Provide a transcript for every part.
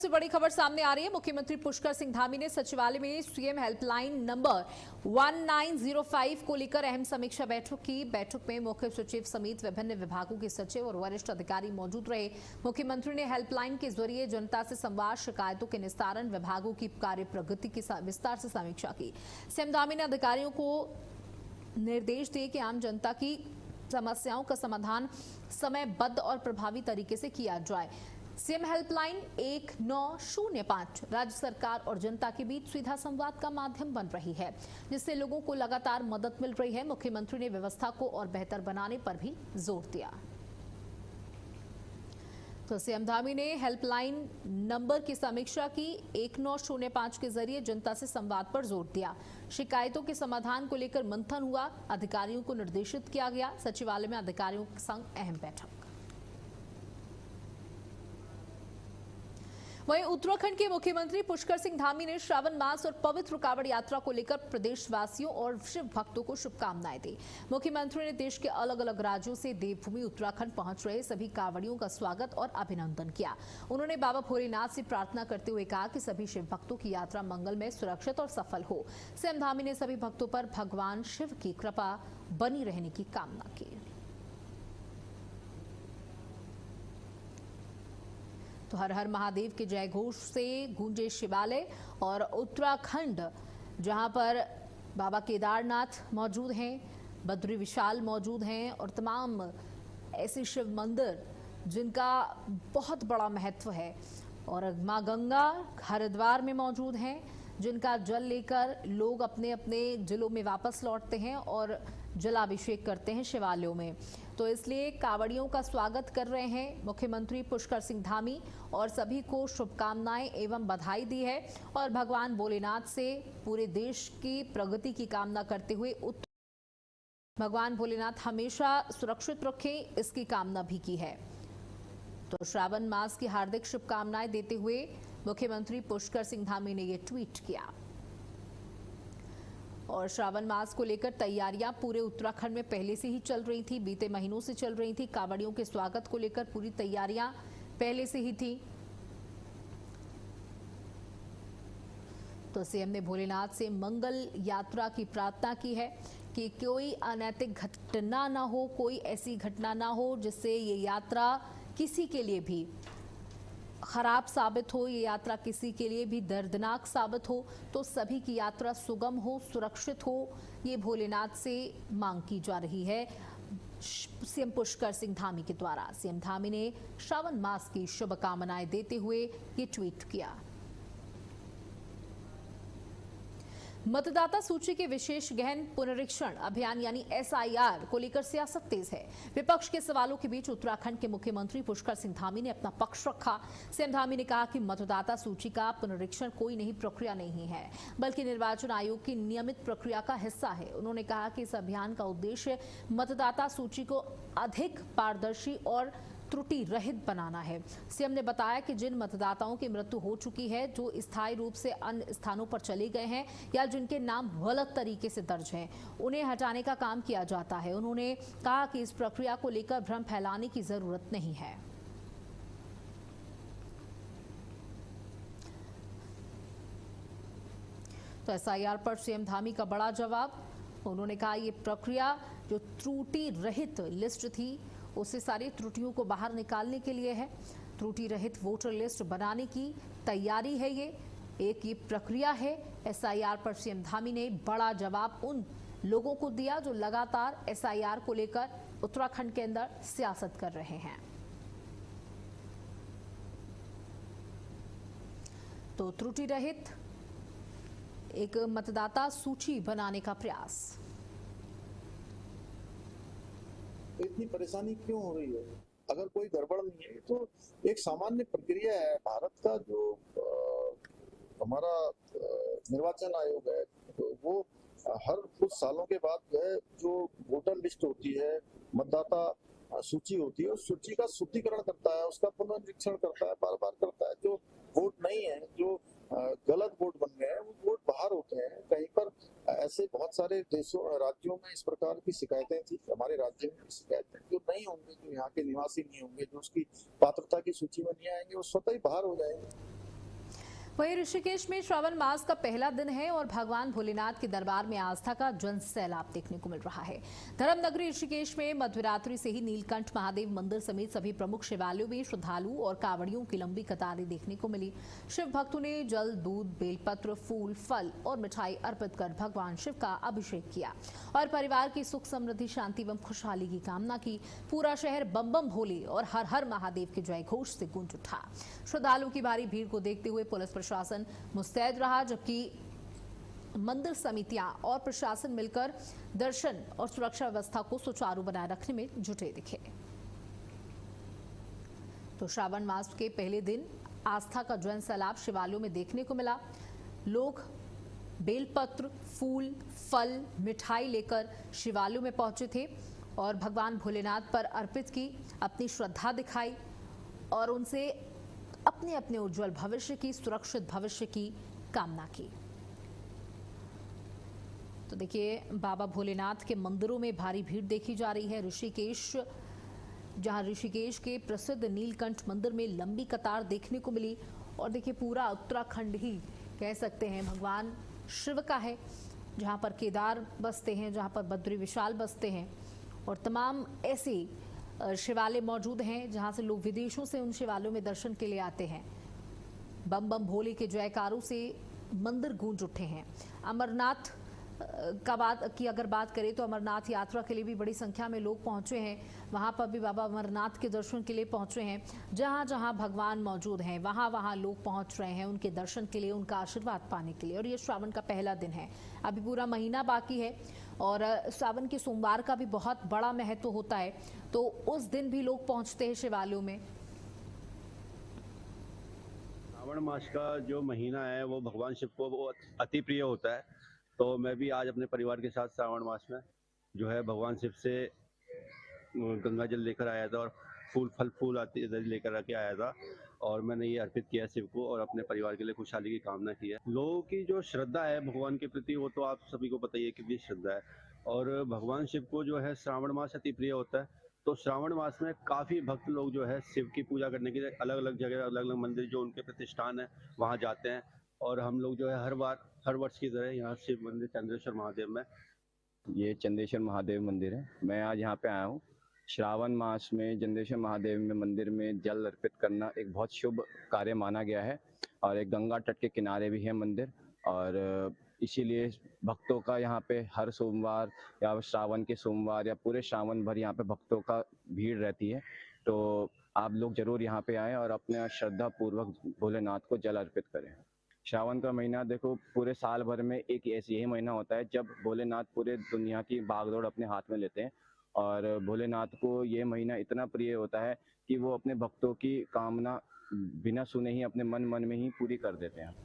से बड़ी खबर सामने आ रही है। मुख्यमंत्री पुष्कर सिंह धामी ने सचिवालय में सीएम हेल्पलाइन नंबर 1905 को लेकर अहम समीक्षा बैठक की। बैठक में मुख्य सचिव समेत विभिन्न विभागों के सचिव और वरिष्ठ अधिकारी मौजूद रहे। मुख्यमंत्री ने हेल्पलाइन के जरिए जनता से संवाद, शिकायतों के निस्तारण, विभागों की कार्य प्रगति की विस्तार से समीक्षा की। सीएम धामी ने अधिकारियों को निर्देश दिए कि आम जनता की समस्याओं का समाधान समयबद्ध और प्रभावी तरीके से किया जाए। सीएम हेल्पलाइन 1905 राज्य सरकार और जनता के बीच सीधा संवाद का माध्यम बन रही है, जिससे लोगों को लगातार मदद मिल रही है। मुख्यमंत्री ने व्यवस्था को और बेहतर बनाने पर भी जोर दिया। तो सीएम धामी ने हेल्पलाइन नंबर की समीक्षा की। 1905 के जरिए जनता से संवाद पर जोर दिया। शिकायतों के समाधान को लेकर मंथन हुआ। अधिकारियों को निर्देशित किया गया। सचिवालय में अधिकारियों के संग अहम बैठक। वहीं उत्तराखंड के मुख्यमंत्री पुष्कर सिंह धामी ने श्रावण मास और पवित्र कांवड़ यात्रा को लेकर प्रदेशवासियों और शिव भक्तों को शुभकामनाएं दी। मुख्यमंत्री ने देश के अलग अलग राज्यों से देवभूमि उत्तराखंड पहुंच रहे सभी कांवड़ियों का स्वागत और अभिनंदन किया। उन्होंने बाबा भोलेनाथ से प्रार्थना करते हुए कहा कि सभी शिव भक्तों की यात्रा मंगलमय, सुरक्षित और सफल हो। सीएम धामी ने सभी भक्तों पर भगवान शिव की कृपा बनी रहने की कामना की। तो हर हर महादेव के जय घोष से गूंजे शिवालय और उत्तराखंड, जहां पर बाबा केदारनाथ मौजूद हैं, बद्री विशाल मौजूद हैं और तमाम ऐसे शिव मंदिर जिनका बहुत बड़ा महत्व है। और मां गंगा हरिद्वार में मौजूद हैं, जिनका जल लेकर लोग अपने अपने जिलों में वापस लौटते हैं और जलाभिषेक करते हैं शिवालयों में। तो इसलिए कांवड़ियों का स्वागत कर रहे हैं मुख्यमंत्री पुष्कर सिंह धामी और सभी को शुभकामनाएं एवं बधाई दी है और भगवान भोलेनाथ से पूरे देश की प्रगति की कामना करते हुए भगवान भोलेनाथ हमेशा सुरक्षित रखें, इसकी कामना भी की है। तो श्रावण मास की हार्दिक शुभकामनाएं देते हुए मुख्यमंत्री पुष्कर सिंह धामी ने ये ट्वीट किया। और श्रावण मास को लेकर तैयारियां पूरे उत्तराखंड में पहले से ही चल रही थी, बीते महीनों से चल रही थी। कांवड़ियों के स्वागत को लेकर पूरी तैयारियां पहले से ही थी। तो सीएम ने भोलेनाथ से मंगल यात्रा की प्रार्थना की है कि कोई अनैतिक घटना ना हो, कोई ऐसी घटना ना हो जिससे ये यात्रा किसी के लिए भी खराब साबित हो, ये यात्रा किसी के लिए भी दर्दनाक साबित हो। तो सभी की यात्रा सुगम हो, सुरक्षित हो, ये भोलेनाथ से मांग की जा रही है सीएम पुष्कर सिंह धामी के द्वारा। सीएम धामी ने श्रावण मास की शुभकामनाएं देते हुए ये ट्वीट किया। मतदाता सूची के विशेष गहन पुनरीक्षण अभियान यानी एसआईआर को लेकर सियासत तेज है। विपक्ष के सवालों के बीच उत्तराखंड के मुख्यमंत्री पुष्कर सिंह धामी ने अपना पक्ष रखा। सीएम धामी ने कहा कि मतदाता सूची का पुनरीक्षण कोई नई प्रक्रिया नहीं है, बल्कि निर्वाचन आयोग की नियमित प्रक्रिया का हिस्सा है। उन्होंने कहा कि इस अभियान का उद्देश्य मतदाता सूची को अधिक पारदर्शी और त्रुटि रहित बनाना है। सीएम ने बताया कि जिन मतदाताओं की मृत्यु हो चुकी है, जो स्थायी रूप से अन्य स्थानों पर चले गए हैं या जिनके नाम गलत तरीके से दर्ज हैं, उन्हें हटाने का काम किया जाता है। उन्होंने कहा कि इस प्रक्रिया को लेकर भ्रम फैलाने की जरूरत नहीं है। तो एसआईआर पर सीएम धामी का बड़ा जवाब। उन्होंने कहा ये प्रक्रिया जो त्रुटि रहित लिस्ट थी, उससे सारी त्रुटियों को बाहर निकालने के लिए है। त्रुटि रहित वोटर लिस्ट बनाने की तैयारी है। ये प्रक्रिया है। एसआईआर पर सीएम धामी ने बड़ा जवाब उन लोगों को दिया जो लगातार एसआईआर को लेकर उत्तराखंड के अंदर सियासत कर रहे हैं। तो त्रुटि रहित एक मतदाता सूची बनाने का प्रयास। इतनी परेशानी क्यों हो रही है? अगर कोई गड़बड़ नहीं है तो एक सामान्य प्रक्रिया है। भारत का जो हमारा निर्वाचन आयोग है, तो वो हर कुछ सालों के बाद जो है, जो वोटर लिस्ट होती है, मतदाता सूची होती है, उस सूची का शुद्धिकरण करता है, उसका पुनरीक्षण करता है, बार बार करता है। जो वोट नहीं है, जो गलत वोट बन गए हैं, वो वोट बाहर होते हैं। कहीं पर ऐसे बहुत सारे देशों राज्यों में इस प्रकार की शिकायतें थी। हमारे राज्य में भी शिकायतें जो नहीं होंगे, जो यहाँ के निवासी नहीं होंगे, जो उसकी पात्रता की सूची में नहीं आएंगे, वो स्वतः ही बाहर हो जाएंगे। वहीं ऋषिकेश में श्रावण मास का पहला दिन है और भगवान भोलेनाथ के दरबार में आस्था का जन सैलाब देखने को मिल रहा है। धर्म नगरी ऋषिकेश में मध्यरात्रि से ही नीलकंठ महादेव मंदिर समेत सभी प्रमुख शिवालयों में श्रद्धालु और कांवड़ियों की लंबी कतारें देखने को मिली। शिव भक्तों ने जल, दूध, बेलपत्र, फूल, फल और मिठाई अर्पित कर भगवान शिव का अभिषेक किया और परिवार की सुख, समृद्धि, शांति एवं खुशहाली की कामना की। पूरा शहर बम बम भोले और हर हर महादेव के जय घोष से गूंज उठा। श्रद्धालुओं की भारी भीड़ को देखते हुए पुलिस प्रशासन मुस्तैद रहा, जबकि मंदिर समितियां और प्रशासन मिलकर दर्शन और सुरक्षा व्यवस्था को सुचारू बनाए रखने में जुटे दिखे। तो श्रावण मास के पहले दिन आस्था का जन सैलाब शिवालयों में देखने को मिला। लोग बेलपत्र, फूल, फल, मिठाई लेकर शिवालयों में पहुंचे थे और भगवान भोलेनाथ पर अर्पित की, अपनी श्रद्धा दिखाई और उनसे अपने अपने उज्जवल भविष्य की, सुरक्षित भविष्य की कामना की। तो देखिए, बाबा भोलेनाथ के मंदिरों में भारी भीड़ देखी जा रही है। जहां ऋषिकेश के प्रसिद्ध नीलकंठ मंदिर में लंबी कतार देखने को मिली और देखिए पूरा उत्तराखंड ही कह सकते हैं भगवान शिव का है, जहां पर केदार बसते हैं, जहां पर बद्री विशाल बसते हैं और तमाम ऐसे शिवालय मौजूद हैं जहां से लोग विदेशों से उन शिवालयों में दर्शन के लिए आते हैं। बम बम भोले के जयकारों से मंदिर गूंज उठे हैं। अमरनाथ की अगर बात करें तो अमरनाथ यात्रा के लिए भी बड़ी संख्या में लोग पहुंचे हैं। वहां पर भी बाबा अमरनाथ के दर्शन के लिए पहुंचे हैं। जहां जहां भगवान मौजूद हैं वहां वहां लोग पहुंच रहे हैं उनके दर्शन के लिए, उनका आशीर्वाद पाने के लिए। और ये श्रावण का पहला दिन है, अभी पूरा महीना बाकी है और श्रावण के सोमवार का भी बहुत बड़ा महत्व होता है, तो उस दिन भी लोग पहुंचते हैं शिवालयों में। श्रावण मास का जो महीना है वो भगवान शिव को वो अति प्रिय होता है। तो मैं भी आज अपने परिवार के साथ श्रावण मास में जो है भगवान शिव से गंगा जल लेकर आया था और फूल आती लेकर आके आया था और मैंने ये अर्पित किया शिव को और अपने परिवार के लिए खुशहाली की कामना की है। लोगों की जो श्रद्धा है भगवान के प्रति वो तो आप सभी को पता ही है कितनी श्रद्धा है और भगवान शिव को जो है श्रावण मास अति प्रिय होता है। तो श्रावण मास में काफ़ी भक्त लोग जो है शिव की पूजा करने के लिए अलग अलग जगह, अलग अलग मंदिर जो उनके प्रतिष्ठान है वहाँ जाते हैं और हम लोग जो है हर वर्ष की तरह यहाँ शिव मंदिर चंद्रेश्वर महादेव में, ये चंद्रेश्वर महादेव मंदिर है। मैं आज यहाँ पे आया हूँ। श्रावण मास में चंद्रेश्वर महादेव में मंदिर में जल अर्पित करना एक बहुत शुभ कार्य माना गया है और एक गंगा तट के किनारे भी है मंदिर और इसीलिए भक्तों का यहाँ पे हर सोमवार या श्रावण के सोमवार या पूरे श्रावण भर यहाँ पे भक्तों का भीड़ रहती है। तो आप लोग जरूर यहाँ पे आएँ और अपने श्रद्धा पूर्वक भोलेनाथ को जल अर्पित करें। श्रावण का महीना देखो पूरे साल भर में एक ऐसी यही महीना होता है जब भोलेनाथ पूरे दुनिया की भागदौड़ अपने हाथ में लेते हैं और भोलेनाथ को ये महीना इतना प्रिय होता है कि वो अपने भक्तों की कामना बिना सुने ही अपने मन में ही पूरी कर देते हैं।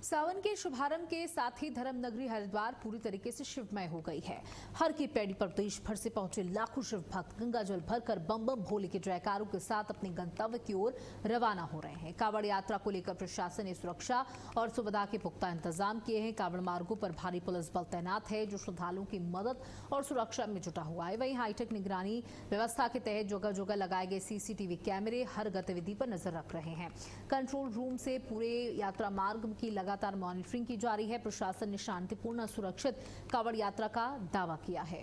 सावन के शुभारंभ के साथ ही धर्म नगरी हरिद्वार पूरी तरीके से शिवमय हो गई है। हर की पैड़ी पर देश भर से पहुंचे लाखों शिव भक्त गंगा जल भरकर बम बम भोले के जयकारों के साथ अपने गंतव्य की ओर रवाना हो रहे हैं। कांवड़ यात्रा को लेकर प्रशासन ने सुरक्षा और सुविधा के पुख्ता इंतजाम किए हैं। कांवड़ मार्गों पर भारी पुलिस बल तैनात है जो श्रद्धालुओं की मदद और सुरक्षा में जुटा हुआ है। वहीं हाईटेक निगरानी व्यवस्था के तहत जगह जगह लगाए गए सीसीटीवी कैमरे हर गतिविधि पर नजर रख रहे हैं। कंट्रोल रूम से पूरे यात्रा मार्ग की लगातार मॉनिटरिंग की जा रही है। प्रशासन ने शांतिपूर्ण सुरक्षित कांवड़ यात्रा का दावा किया है।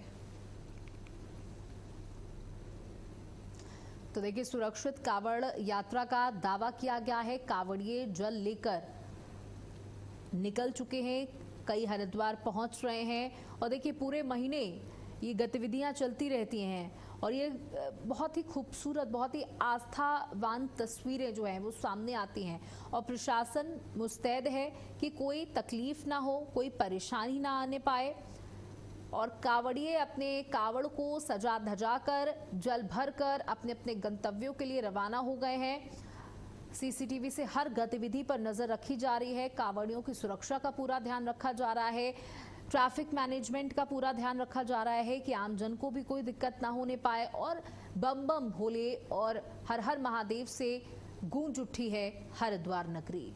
तो देखिए, सुरक्षित कांवड़ यात्रा का दावा किया गया है। कांवड़िए जल लेकर निकल चुके हैं, कई हरिद्वार पहुंच रहे हैं और देखिए पूरे महीने ये गतिविधियां चलती रहती हैं और ये बहुत ही खूबसूरत, बहुत ही आस्थावान तस्वीरें जो हैं वो सामने आती हैं और प्रशासन मुस्तैद है कि कोई तकलीफ ना हो, कोई परेशानी ना आने पाए और कांवड़िए अपने कांवड़ को सजा धजा कर जल भर कर अपने अपने गंतव्यों के लिए रवाना हो गए हैं। सीसीटीवी से हर गतिविधि पर नजर रखी जा रही है। कांवड़ियों की सुरक्षा का पूरा ध्यान रखा जा रहा है। ट्रैफिक मैनेजमेंट का पूरा ध्यान रखा जा रहा है कि आमजन को भी कोई दिक्कत ना होने पाए और बम बम भोले और हर हर महादेव से गूंज उठी है हरिद्वार नगरी।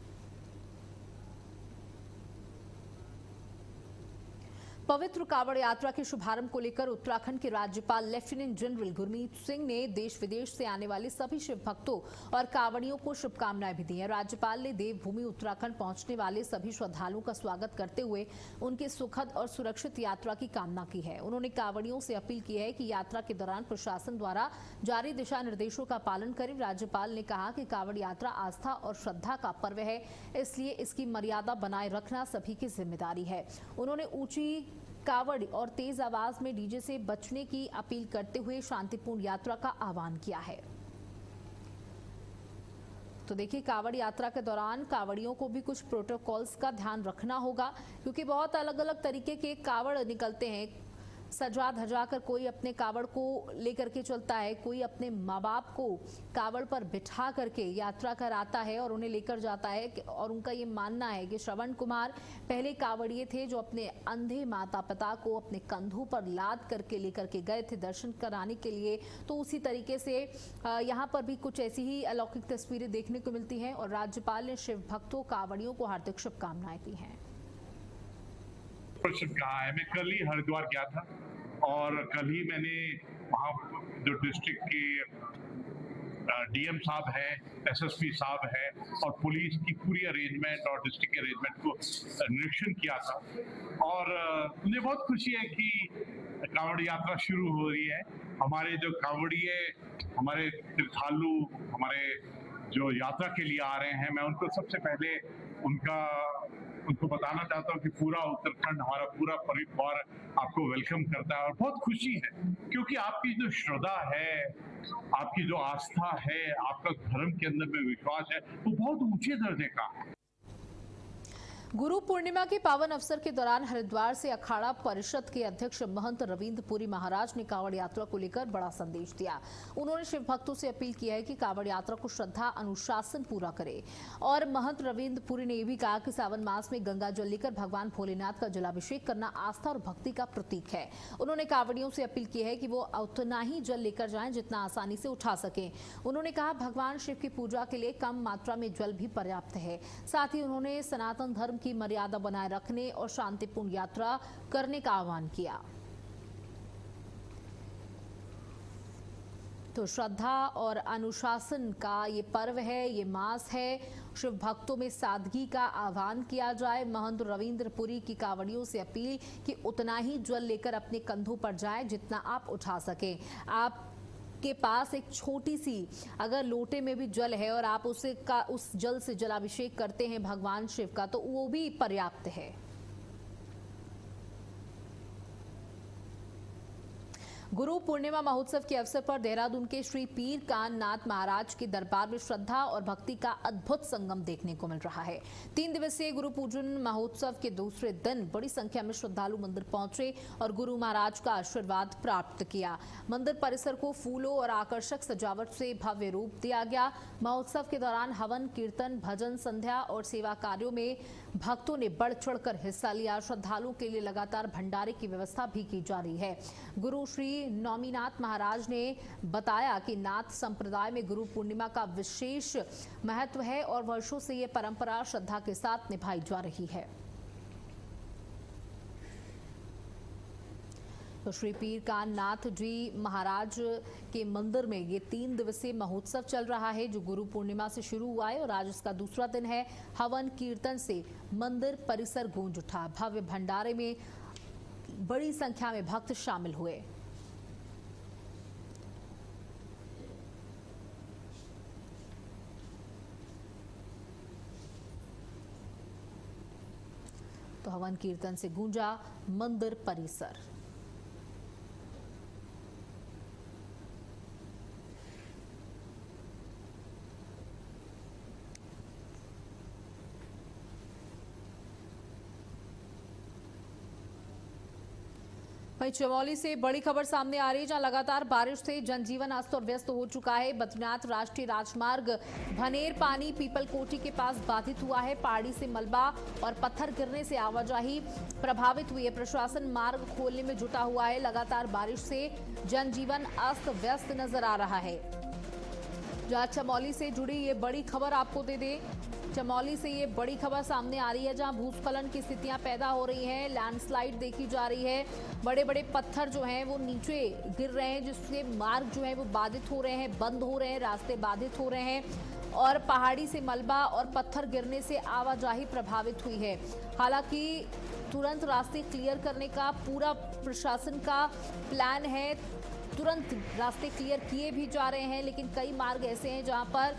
पवित्र कांवड़ यात्रा के शुभारंभ को लेकर उत्तराखंड के राज्यपाल लेफ्टिनेंट जनरल गुरमीत सिंह ने देश विदेश से आने वाले सभी शिव भक्तों और कांवड़ियों को शुभकामनाएं भी दी हैं। राज्यपाल ने देवभूमि उत्तराखंड पहुंचने वाले सभी श्रद्धालुओं का स्वागत करते हुए उनके सुखद और सुरक्षित यात्रा की कामना की है। उन्होंने कांवड़ियों से अपील की है कि यात्रा के दौरान प्रशासन द्वारा जारी दिशा निर्देशों का पालन करें। राज्यपाल ने कहा कि कांवड़ यात्रा आस्था और श्रद्धा का पर्व है, इसलिए इसकी मर्यादा बनाए रखना सभी की जिम्मेदारी है। उन्होंने ऊंची कावड़ और तेज आवाज में डीजे से बचने की अपील करते हुए शांतिपूर्ण यात्रा का आह्वान किया है। तो देखिए, कावड़ यात्रा के दौरान कावड़ियों को भी कुछ प्रोटोकॉल्स का ध्यान रखना होगा, क्योंकि बहुत अलग अलग तरीके के कावड़ निकलते हैं। सजा धजा कर कोई अपने कावड़ को लेकर के चलता है, कोई अपने माँ बाप को कावड़ पर बिठा करके यात्रा कराता है और उन्हें लेकर जाता है। और उनका ये मानना है कि श्रवण कुमार पहले कावड़िए थे जो अपने अंधे माता पिता को अपने कंधों पर लाद करके लेकर के गए थे दर्शन कराने के लिए। तो उसी तरीके से यहाँ पर भी कुछ ऐसी ही अलौकिक तस्वीरें देखने को मिलती हैं और राज्यपाल ने शिव भक्तों कावड़ियों को हार्दिक शुभकामनाएं दी हैं। कहा है, मैं कल ही हरिद्वार गया था और कल ही मैंने वहाँ जो डिस्ट्रिक्ट के डीएम साहब है, एसएसपी साहब है और पुलिस की पूरी अरेंजमेंट और डिस्ट्रिक्ट अरेंजमेंट को निरीक्षण किया था। और मुझे बहुत खुशी है कि कांवड़ यात्रा शुरू हो रही है। हमारे जो कांवड़िए, हमारे तीर्थालु, हमारे जो यात्रा के लिए आ रहे हैं, मैं उनको सबसे पहले उनको बताना चाहता हूँ कि पूरा उत्तराखंड, हमारा पूरा परिवार आपको वेलकम करता है और बहुत खुशी है, क्योंकि आपकी जो श्रद्धा है, आपकी जो आस्था है, आपका धर्म के अंदर में विश्वास है, वो बहुत ऊंचे दर्जे का है। गुरु पूर्णिमा के पावन अवसर के दौरान हरिद्वार से अखाड़ा परिषद के अध्यक्ष महंत रविंद्र पुरी महाराज ने कांवड़ यात्रा को लेकर बड़ा संदेश दिया। उन्होंने शिव भक्तों से अपील की है कि कांवड़ यात्रा को श्रद्धा अनुशासन पूरा करे। और महंत रविंद्र पुरी ने यह भी कहा कि सावन मास में गंगा जल लेकर भगवान भोलेनाथ का जलाभिषेक करना आस्था और भक्ति का प्रतीक है। उन्होंने कांवड़ियों से अपील की है कि वो उतना ही जल लेकर जाएं जितना आसानी से उठा सकें। उन्होंने कहा भगवान शिव की पूजा के लिए कम मात्रा में जल भी पर्याप्त है। साथ ही उन्होंने सनातन धर्म की मर्यादा बनाए रखने और शांतिपूर्ण यात्रा करने का आह्वान किया। तो श्रद्धा और अनुशासन का ये पर्व है, ये मास है। शिव भक्तों में सादगी का आह्वान किया जाए। महंत रविंद्र पुरी की कांवड़ियों से अपील कि उतना ही जल लेकर अपने कंधों पर जाएं जितना आप उठा सकें। आप के पास एक छोटी सी अगर लोटे में भी जल है और आप उस जल से जलाभिषेक करते हैं भगवान शिव का, तो वो भी पर्याप्त है। गुरु पूर्णिमा महोत्सव के अवसर पर देहरादून के श्री पीर कान नाथ महाराज के दरबार में श्रद्धा और भक्ति का अद्भुत संगम देखने को मिल रहा है। 3 दिवसीय गुरु पूजन महोत्सव के दूसरे दिन बड़ी संख्या में श्रद्धालु मंदिर पहुंचे और गुरु महाराज का आशीर्वाद प्राप्त किया। मंदिर परिसर को फूलों और आकर्षक सजावट से भव्य रूप दिया गया। महोत्सव के दौरान हवन, कीर्तन, भजन, संध्या और सेवा कार्यों में भक्तों ने बढ़ चढ़कर हिस्सा लिया। श्रद्धालुओं के लिए लगातार भंडारे की व्यवस्था भी की जा रही है। गुरु श्री नौमीनाथ महाराज ने बताया कि नाथ संप्रदाय में गुरु पूर्णिमा का विशेष महत्व है और वर्षों से ये परंपरा श्रद्धा के साथ निभाई जा रही है। तो श्री पीर कान नाथ जी महाराज के मंदिर में ये 3 दिवसीय महोत्सव चल रहा है, जो गुरु पूर्णिमा से शुरू हुआ है और आज इसका दूसरा दिन है। हवन कीर्तन से मंदिर परिसर गूंज उठा। भव्य भंडारे में बड़ी संख्या में भक्त शामिल हुए। तो हवन कीर्तन से गूंजा मंदिर परिसर। वहीं चमोली से बड़ी खबर सामने आ रही है, जहां लगातार बारिश से जनजीवन अस्त और व्यस्त हो चुका है। बद्रीनाथ राष्ट्रीय राजमार्ग भनेर पानी पीपल कोठी के पास बाधित हुआ है। पहाड़ी से मलबा और पत्थर गिरने से आवाजाही प्रभावित हुई है। प्रशासन मार्ग खोलने में जुटा हुआ है। लगातार बारिश से जनजीवन अस्त व्यस्त नजर आ रहा है। जहां चमोली से जुड़ी ये बड़ी खबर आपको दे दें चमोली से ये बड़ी खबर सामने आ रही है, जहां भूस्खलन की स्थितियां पैदा हो रही हैं, लैंडस्लाइड देखी जा रही है, बड़े बड़े पत्थर जो हैं वो नीचे गिर रहे हैं, जिससे मार्ग जो है वो बाधित हो रहे हैं, बंद हो रहे हैं, रास्ते बाधित हो रहे हैं और पहाड़ी से मलबा और पत्थर गिरने से आवाजाही प्रभावित हुई है। हालांकि तुरंत रास्ते क्लियर करने का पूरा प्रशासन का प्लान है, तुरंत रास्ते क्लियर किए भी जा रहे हैं, लेकिन कई मार्ग ऐसे हैं जहां पर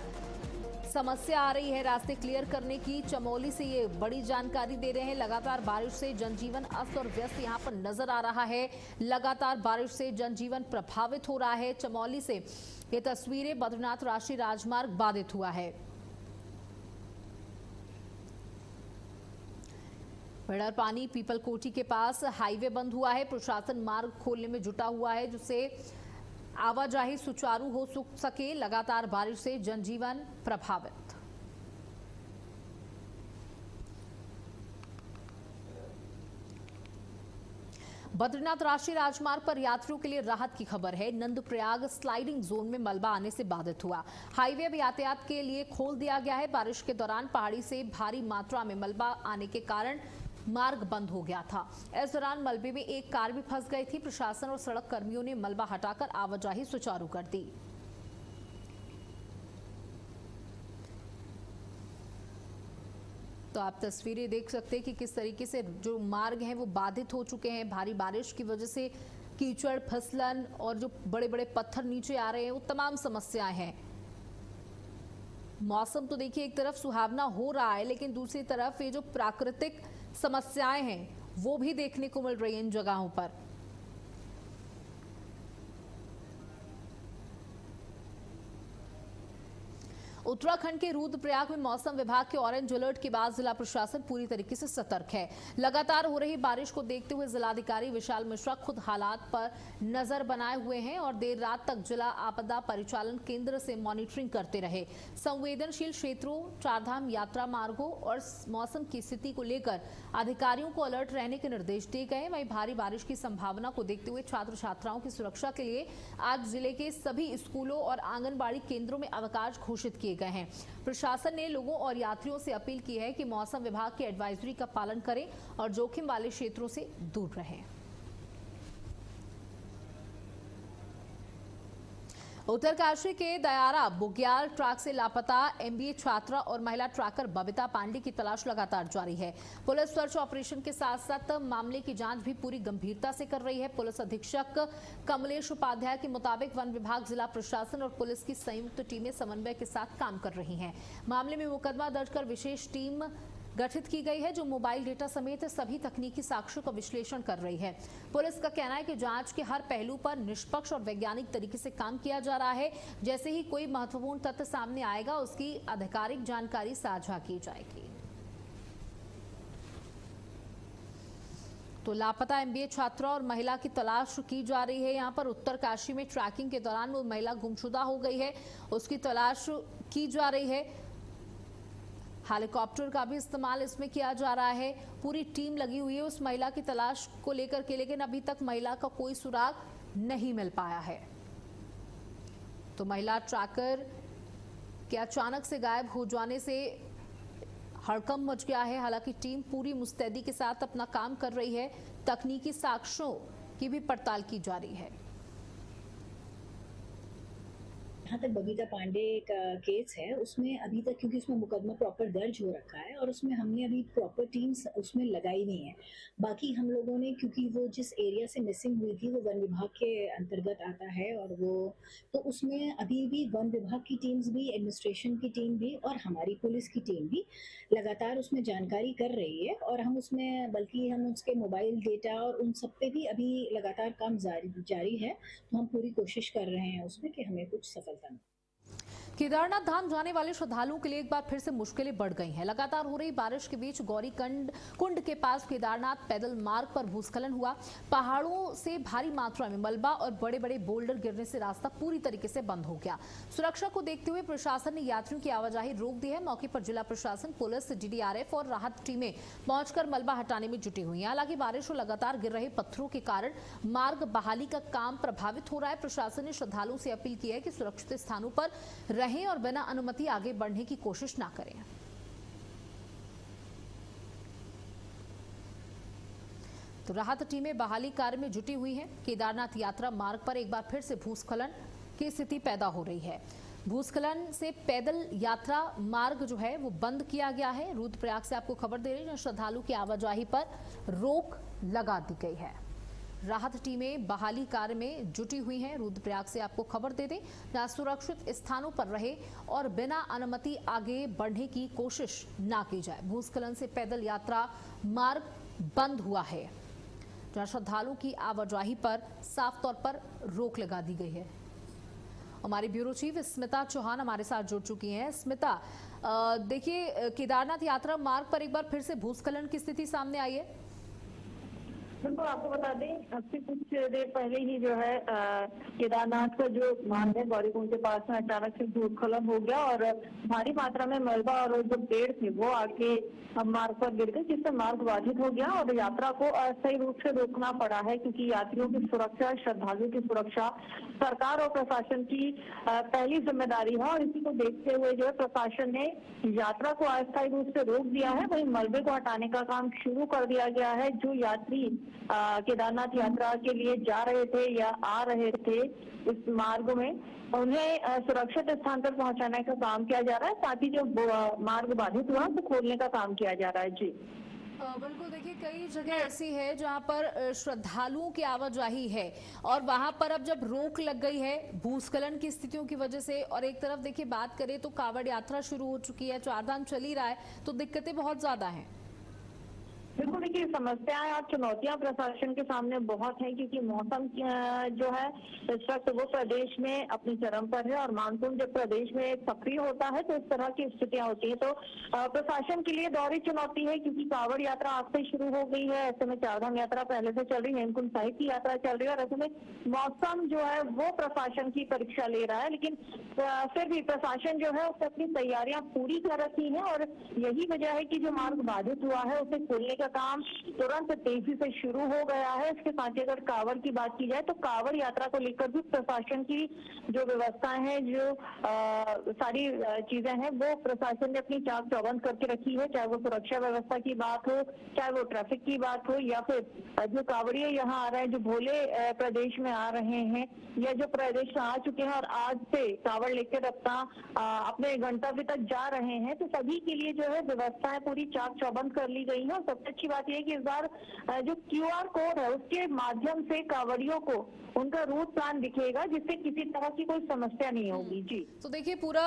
समस्या आ रही है रास्ते क्लियर करने की। चमोली से ये बड़ी जानकारी दे रहे हैं। लगातार बारिश से जनजीवन अस्त और व्यस्त यहां पर नजर आ रहा है। लगातार बारिश से जनजीवन प्रभावित हो रहा है। चमोली से ये तस्वीरें, बद्रीनाथ राष्ट्रीय राजमार्ग बाधित हुआ है। बड़र पानी पीपल कोठी के पास हाईवे बंद हुआ है। प्रशासन मार्ग खोलने में जुटा हुआ है, जिससे आवाजाही सुचारू हो सके। लगातार बारिश से जनजीवन प्रभावित। बद्रीनाथ राष्ट्रीय राजमार्ग पर यात्रियों के लिए राहत की खबर है। नंदप्रयाग स्लाइडिंग जोन में मलबा आने से बाधित हुआ। हाईवे अब यातायात के लिए खोल दिया गया है। बारिश के दौरान पहाड़ी से भारी मात्रा में मलबा आने के कारण मार्ग बंद हो गया था। इस दौरान मलबे में एक कार भी फंस गई थी। प्रशासन और सड़क कर्मियों ने मलबा हटाकर आवाजाही सुचारू कर दी। तो आप तस्वीरें देख सकते हैं कि किस तरीके से जो मार्ग हैं वो बाधित हो चुके हैं। भारी बारिश की वजह से कीचड़, फिसलन और जो बड़े बड़े पत्थर नीचे आ रहे हैं, वो तमाम समस्याएं हैं। मौसम तो देखिए एक तरफ सुहावना हो रहा है, लेकिन दूसरी तरफ ये जो प्राकृतिक समस्याएं हैं वो भी देखने को मिल रही हैं इन जगहों पर। उत्तराखंड के रुद्रप्रयाग में मौसम विभाग के ऑरेंज अलर्ट के बाद जिला प्रशासन पूरी तरीके से सतर्क है। लगातार हो रही बारिश को देखते हुए जिलाधिकारी विशाल मिश्रा खुद हालात पर नजर बनाए हुए हैं और देर रात तक जिला आपदा परिचालन केंद्र से मॉनिटरिंग करते रहे। संवेदनशील क्षेत्रों, चारधाम यात्रा मार्गों और मौसम की स्थिति को लेकर अधिकारियों को अलर्ट रहने के निर्देश दिए गए। वहीं भारी बारिश की संभावना को देखते हुए छात्र छात्राओं की सुरक्षा के लिए आज जिले के सभी स्कूलों और आंगनबाड़ी केंद्रों में अवकाश घोषित किए गए हैं। प्रशासन ने लोगों और यात्रियों से अपील की है कि मौसम विभाग की एडवाइजरी का पालन करें और जोखिम वाले क्षेत्रों से दूर रहें। उत्तरकाशी के दयारा बुग्याल ट्रैक से लापता एमबीए छात्रा और महिला ट्रैकर बबीता पांडे की तलाश लगातार जारी है। पुलिस सर्च ऑपरेशन के साथ साथ मामले की जांच भी पूरी गंभीरता से कर रही है। पुलिस अधीक्षक कमलेश उपाध्याय के मुताबिक वन विभाग, जिला प्रशासन और पुलिस की संयुक्त टीमें समन्वय के साथ काम कर रही हैं। मामले में मुकदमा दर्ज कर विशेष टीम गठित की गई है, जो मोबाइल डेटा समेत सभी तकनीकी साक्ष्यों का विश्लेषण कर रही है। पुलिस का कहना है कि जांच के हर पहलू पर निष्पक्ष और वैज्ञानिक तरीके से काम किया जा रहा है। जैसे ही कोई महत्वपूर्ण तथ्य सामने आएगा, उसकी आधिकारिक जानकारी साझा की जाएगी। तो लापता एमबीए छात्रा और महिला की तलाश की जा रही है। यहाँ पर उत्तरकाशी में ट्रैकिंग के दौरान वो महिला गुमशुदा हो गई है, उसकी तलाश की जा रही है। हेलीकॉप्टर का भी इस्तेमाल इसमें किया जा रहा है। पूरी टीम लगी हुई है उस महिला की तलाश को लेकर के, लेकिन अभी तक महिला का कोई सुराग नहीं मिल पाया है। तो महिला ट्रैकर के अचानक से गायब हो जाने से हड़कंप मच गया है। हालांकि टीम पूरी मुस्तैदी के साथ अपना काम कर रही है। तकनीकी साक्ष्यों की भी पड़ताल की जा रही है। जहाँ तक बबीता पांडे का केस है, उसमें अभी तक क्योंकि उसमें मुकदमा प्रॉपर दर्ज हो रखा है और उसमें हमने अभी प्रॉपर टीम्स उसमें लगाई नहीं है। बाकी हम लोगों ने, क्योंकि वो जिस एरिया से मिसिंग हुई थी वो वन विभाग के अंतर्गत आता है और वो तो उसमें अभी भी वन विभाग की टीम्स भी, एडमिनिस्ट्रेशन की टीम भी और हमारी पुलिस की टीम भी लगातार उसमें जानकारी कर रही है। और हम उसमें, बल्कि हम उसके मोबाइल डेटा और उन सब पे भी अभी लगातार काम जारी है। तो हम पूरी कोशिश कर रहे हैं उसमें कि हमें कुछ सफलता। केदारनाथ धाम जाने वाले श्रद्धालुओं के लिए एक बार फिर से मुश्किलें बढ़ गई हैं। लगातार हो रही बारिश के बीच गौरी कुंड के पास केदारनाथ पैदल मार्ग पर भूस्खलन हुआ। पहाड़ों से भारी मात्रा में मलबा और बड़े बड़े बोल्डर गिरने से रास्ता पूरी तरीके से बंद हो गया। सुरक्षा को देखते हुए प्रशासन ने यात्रियों की आवाजाही रोक दी है। मौके पर जिला प्रशासन, पुलिस, डीडीआरएफ और राहत टीमें पहुंचकर मलबा हटाने में जुटी हुई हैं। हालांकि बारिश और लगातार गिर रहे पत्थरों के कारण मार्ग बहाली का काम प्रभावित हो रहा है। प्रशासन ने श्रद्धालुओं से अपील की है कि सुरक्षित स्थानों पर रहें और बिना अनुमति आगे बढ़ने की कोशिश ना करें। तो राहत टीमें बहाली कार्य में जुटी हुई हैं। केदारनाथ यात्रा मार्ग पर एक बार फिर से भूस्खलन की स्थिति पैदा हो रही है। भूस्खलन से पैदल यात्रा मार्ग जो है वो बंद किया गया है। रुद्रप्रयाग से आपको खबर दे रही है, जहां श्रद्धालु की आवाजाही पर रोक लगा दी गई है। राहत टीमें बहाली कार्य में जुटी हुई हैं। रुद्रप्रयाग से आपको खबर दे दें, जहां सुरक्षित स्थानों पर रहे और बिना अनुमति आगे बढ़ने की कोशिश ना की जाए। भूस्खलन से पैदल यात्रा मार्ग बंद हुआ है, जहां श्रद्धालुओं की आवाजाही पर साफ तौर पर रोक लगा दी गई है। हमारी ब्यूरो चीफ स्मिता चौहान हमारे साथ जुड़ चुकी हैं। स्मिता, देखिए केदारनाथ यात्रा मार्ग पर एक बार फिर से भूस्खलन की स्थिति सामने आई है। बिल्कुल, आपको बता दें अब से कुछ देर पहले ही जो है केदारनाथ का जो मार्ग है गौरीकुंड के पास में अचानक से भूस्खलन हो गया और भारी मात्रा में मलबा और जो पेड़ थे वो आके मार्ग पर गिर गए, जिससे मार्ग बाधित हो गया और यात्रा को अस्थायी रूप से रोकना पड़ा है, क्योंकि यात्रियों की सुरक्षा, श्रद्धालुओं की सुरक्षा सरकार और प्रशासन की पहली जिम्मेदारी है। और इसी को देखते हुए जो है प्रशासन ने यात्रा को अस्थायी रूप से रोक दिया है। वहीं मलबे को हटाने का काम शुरू कर दिया गया है। जो यात्री केदारनाथ यात्रा के लिए जा रहे थे या आ रहे थे इस मार्ग में, उन्हें सुरक्षित स्थान पर पहुंचाने का काम किया जा रहा है। साथ ही जो मार्ग बाधित हुआ तो खोलने का काम किया जा रहा है। जी बिल्कुल, देखिए कई जगह ऐसी है जहां पर श्रद्धालुओं की आवाजाही है और वहां पर अब जब रोक लग गई है भूस्खलन की स्थितियों की वजह से, और एक तरफ देखिए बात करें तो कांवड़ यात्रा शुरू हो चुकी है, चारधाम चल ही रहा है, तो दिक्कतें बहुत ज्यादा हैं। बिल्कुल, देखिए समस्याएं और चुनौतियां प्रशासन के सामने बहुत हैं, क्योंकि मौसम जो है इस वक्त वो प्रदेश में अपनी चरम पर है और मानसून जब प्रदेश में सक्रिय होता है तो इस तरह की स्थितियां होती हैं। तो प्रशासन के लिए दोहरी चुनौती है, क्योंकि कांवड़ यात्रा आज से शुरू हो गई है। ऐसे में चारधाम यात्रा पहले से चल रही है, हेमकुंड साहिब की यात्रा चल रही है और ऐसे में मौसम जो है वो प्रशासन की परीक्षा ले रहा है। लेकिन फिर भी प्रशासन जो है उससे अपनी तैयारियां पूरी कर रखी है और यही वजह है कि जो मार्ग बाधित हुआ है उसे खोलने का काम तुरंत तेजी से शुरू हो गया है। इसके साथ ही अगर कांवड़ की बात की जाए तो कांवड़ यात्रा को लेकर भी प्रशासन की जो व्यवस्थाएं हैं, जो सारी चीजें हैं वो प्रशासन ने अपनी चाक चौबंद करके रखी है। चाहे वो सुरक्षा व्यवस्था की बात हो, चाहे वो ट्रैफिक की बात हो, या फिर जो कांवड़िये यहाँ आ रहे हैं, जो भोले प्रदेश में आ रहे हैं या जो प्रदेश में आ चुके हैं और आज से कांवड़ लेकर अपने गंतव्य तक जा रहे हैं, तो सभी के लिए जो है व्यवस्थाएं पूरी चाक चौबंद कर ली गई है। और सबसे अच्छी बात यह है कि इस बार जो QR कोड है उसके माध्यम से कांवड़ियों को उनका रूट प्लान दिखेगा, जिससे किसी तरह की कोई समस्या नहीं होगी। जी तो देखिए पूरा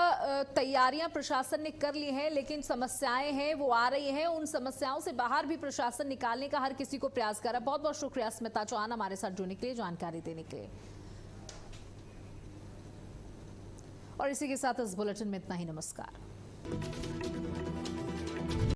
तैयारियां प्रशासन ने कर ली हैं, लेकिन समस्याएं हैं वो आ रही हैं। उन समस्याओं से बाहर भी प्रशासन निकालने का हर किसी को प्रयास कर रहा है। बहुत बहुत शुक्रिया स्मिता चौहान हमारे साथ जुड़ने के लिए, जानकारी देने के लिए। और इसी के साथ इस बुलेटिन में इतना ही। नमस्कार।